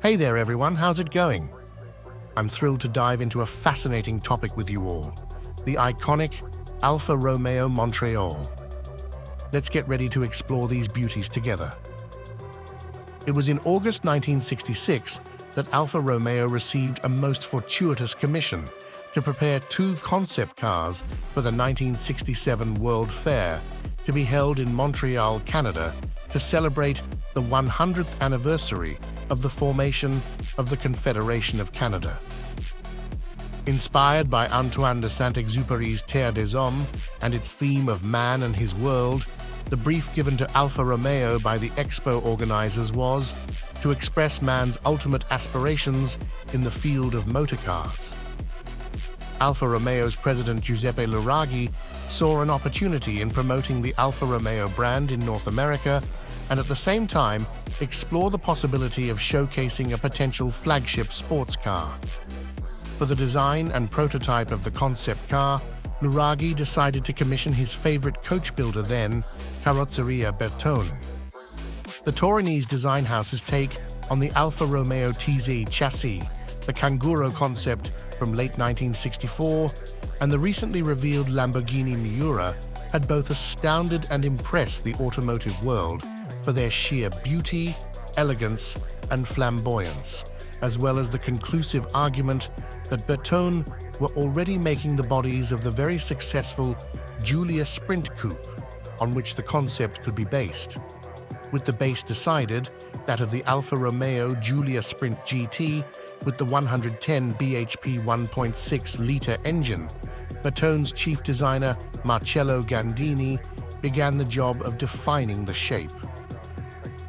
Hey there everyone, how's it going? I'm thrilled to dive into a fascinating topic with you all, the iconic Alfa Romeo Montreal. Let's get ready to explore these beauties together. It was in August 1966 that Alfa Romeo received a most fortuitous commission to prepare two concept cars for the 1967 World Fair to be held in Montreal, Canada, to celebrate the 100th anniversary of the formation of the Confederation of Canada. Inspired by Antoine de Saint-Exupéry's Terre des Hommes and its theme of man and his world, the brief given to Alfa Romeo by the Expo organizers was to express man's ultimate aspirations in the field of motorcars. Alfa Romeo's president Giuseppe Luraghi saw an opportunity in promoting the Alfa Romeo brand in North America and at the same time explore the possibility of showcasing a potential flagship sports car. For the design and prototype of the concept car, Luraghi decided to commission his favorite coach builder then, Carrozzeria Bertone. The Torinese design house's take on the Alfa Romeo TZ chassis, the Kanguro concept from late 1964, and the recently revealed Lamborghini Miura had both astounded and impressed the automotive world for their sheer beauty, elegance, and flamboyance, as well as the conclusive argument that Bertone were already making the bodies of the very successful Giulia Sprint Coupe, on which the concept could be based. With the base decided, that of the Alfa Romeo Giulia Sprint GT with the 110 bhp 1.6-litre engine, Bertone's chief designer Marcello Gandini began the job of defining the shape.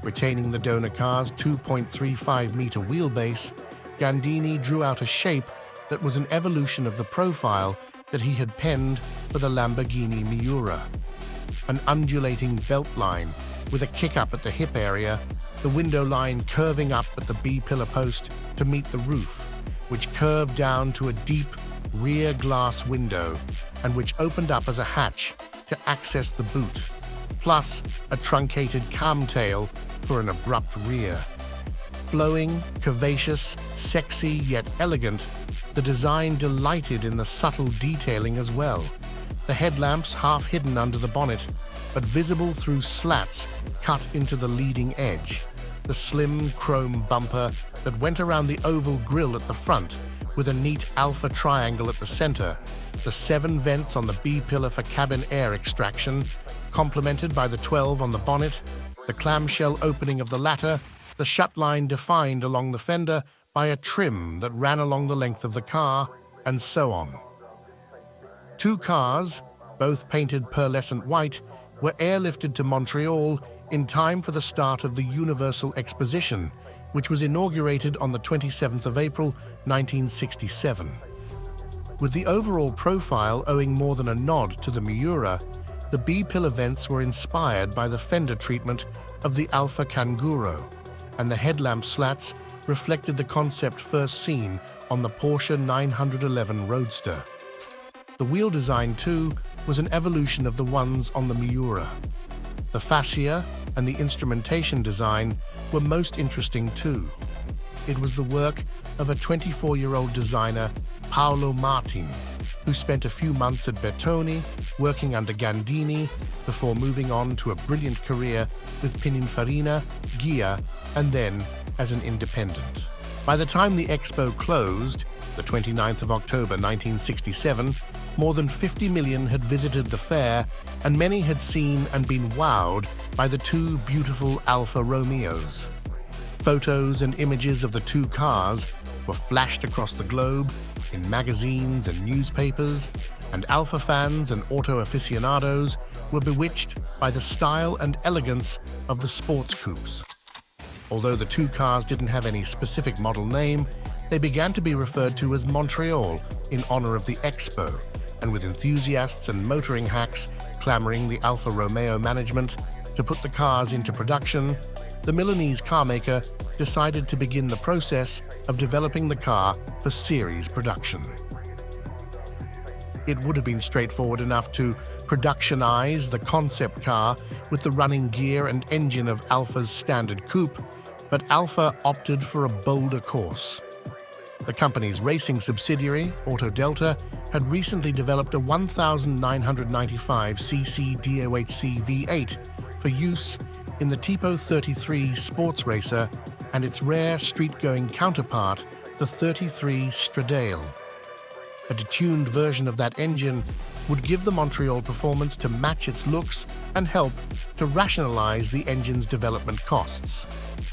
Retaining the donor car's 2.35-meter wheelbase, Gandini drew out a shape that was an evolution of the profile that he had penned for the Lamborghini Miura. An undulating belt line with a kick-up at the hip area, the window line curving up at the B-pillar post to meet the roof, which curved down to a deep rear glass window and which opened up as a hatch to access the boot, plus a truncated camtail for an abrupt rear. Flowing, curvaceous, sexy yet elegant, the design delighted in the subtle detailing as well. The headlamps half hidden under the bonnet, but visible through slats cut into the leading edge. The slim chrome bumper that went around the oval grille at the front with a neat alpha triangle at the center, the 7 vents on the B-pillar for cabin air extraction, complemented by the 12 on the bonnet, the clamshell opening of the latter, the shut line defined along the fender by a trim that ran along the length of the car, and so on. Two cars, both painted pearlescent white, were airlifted to Montreal in time for the start of the Universal Exposition, which was inaugurated on the 27th of April, 1967. With the overall profile owing more than a nod to the Miura, the B-pillar vents were inspired by the fender treatment of the Alfa Kanguro, and the headlamp slats reflected the concept first seen on the Porsche 911 Roadster. The wheel design, too, was an evolution of the ones on the Miura. The fascia and the instrumentation design were most interesting, too. It was the work of a 24-year-old designer, Paolo Martin, who spent a few months at Bertone working under Gandini before moving on to a brilliant career with Pininfarina, Ghia, and then as an independent. By the time the Expo closed, the 29th of October 1967, more than 50 million had visited the fair, and many had seen and been wowed by the two beautiful Alfa Romeos. Photos and images of the two cars were flashed across the globe in magazines and newspapers, and Alfa fans and auto aficionados were bewitched by the style and elegance of the sports coupes. Although the two cars didn't have any specific model name, they began to be referred to as Montreal in honor of the Expo, and with enthusiasts and motoring hacks clamoring the Alfa Romeo management to put the cars into production, the Milanese carmaker decided to begin the process of developing the car for series production. It would have been straightforward enough to productionize the concept car with the running gear and engine of Alfa's standard coupe, but Alfa opted for a bolder course. The company's racing subsidiary, Auto Delta, had recently developed a 1995cc DOHC V8 for use in the Tipo 33 sports racer and its rare street-going counterpart, the 33 Stradale. A detuned version of that engine would give the Montreal performance to match its looks and help to rationalize the engine's development costs.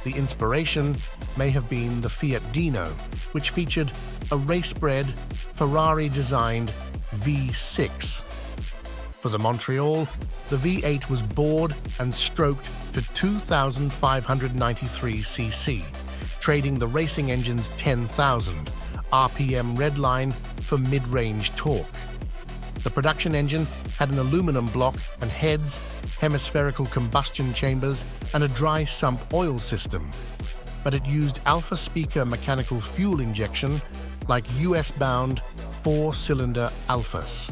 The inspiration may have been the Fiat Dino, which featured a race-bred, Ferrari-designed V6. For the Montreal, the V8 was bored and stroked to 2,593 cc, trading the racing engine's 10,000 RPM redline for mid-range torque. The production engine had an aluminum block and heads, hemispherical combustion chambers, and a dry sump oil system, but it used Alfa Speaker mechanical fuel injection like US-bound four-cylinder Alfas.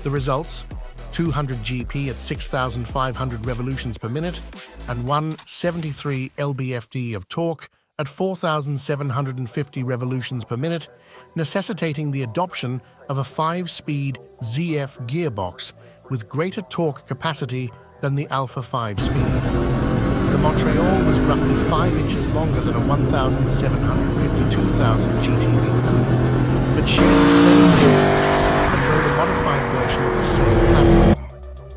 The results: 200 GP at 6,500 revolutions per minute and 173 lb-ft of torque at 4,750 revolutions per minute, necessitating the adoption of a 5-speed ZF gearbox with greater torque capacity than the Alfa 5-speed. The Montreal was roughly 5 inches longer than a 1,752,000 GTV coupe, but shared the same wheels and rode a modified version of the same platform.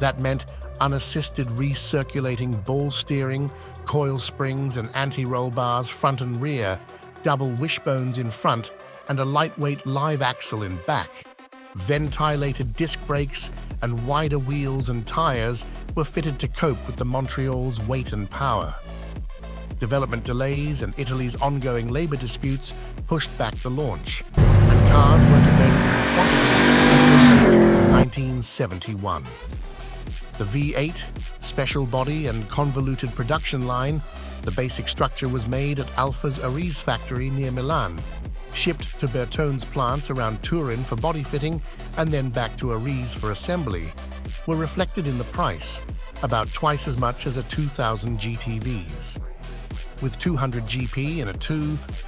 That meant unassisted recirculating ball steering, coil springs and anti-roll bars front and rear, double wishbones in front, and a lightweight live axle in back. Ventilated disc brakes and wider wheels and tires were fitted to cope with the Montreal's weight and power. Development delays and Italy's ongoing labor disputes pushed back the launch, and cars weren't available in quantity until late 1971. The V8, special body and convoluted production line, the basic structure was made at Alfa's Arese factory near Milan, shipped to Bertone's plants around Turin for body fitting, and then back to Arese for assembly, were reflected in the price, about twice as much as a 2,000 GTVs. With 200 GP and a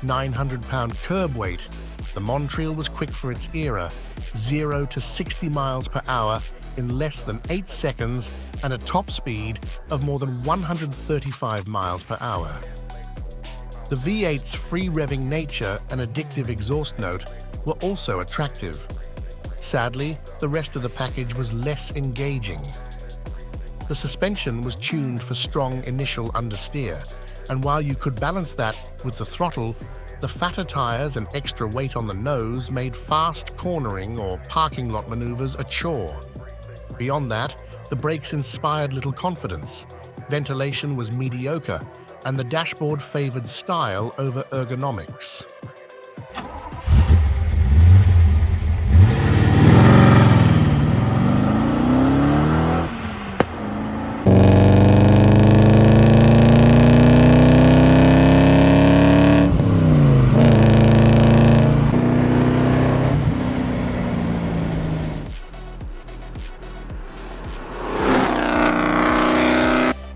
900-pound curb weight, the Montreal was quick for its era, 0 to 60 miles per hour in less than 8 seconds and a top speed of more than 135 miles per hour. The V8's free-revving nature and addictive exhaust note were also attractive. Sadly, the rest of the package was less engaging. The suspension was tuned for strong initial understeer, and while you could balance that with the throttle, the fatter tires and extra weight on the nose made fast cornering or parking lot maneuvers a chore. Beyond that, the brakes inspired little confidence, ventilation was mediocre, and the dashboard favored style over ergonomics.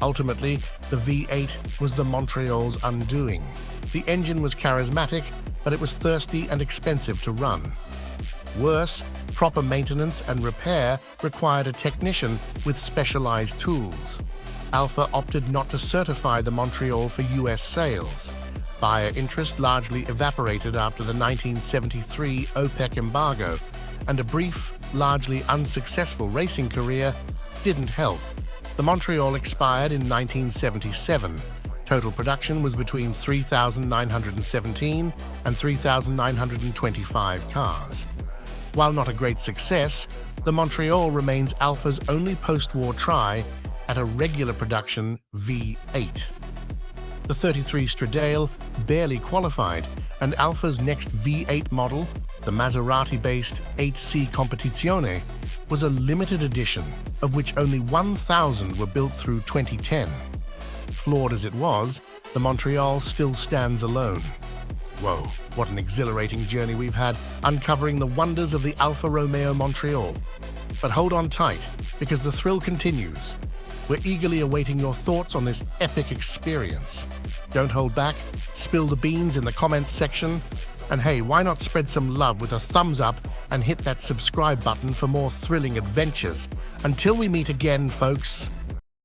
Ultimately, the V8 was the Montreal's undoing. The engine was charismatic, but it was thirsty and expensive to run. Worse, proper maintenance and repair required a technician with specialized tools. Alfa opted not to certify the Montreal for US sales. Buyer interest largely evaporated after the 1973 OPEC embargo, and a brief, largely unsuccessful racing career didn't help. The Montreal expired in 1977. Total production was between 3,917 and 3,925 cars. While not a great success, the Montreal remains Alfa's only post-war try at a regular production V8. The 33 Stradale barely qualified, and Alfa's next V8 model, the Maserati-based 8C Competizione, was a limited edition, of which only 1,000 were built through 2010. Flawed as it was, the Montreal still stands alone. Whoa, what an exhilarating journey we've had, uncovering the wonders of the Alfa Romeo Montreal. But hold on tight, because the thrill continues. We're eagerly awaiting your thoughts on this epic experience. Don't hold back, spill the beans in the comments section, and hey, why not spread some love with a thumbs up and hit that subscribe button for more thrilling adventures. Until we meet again, folks.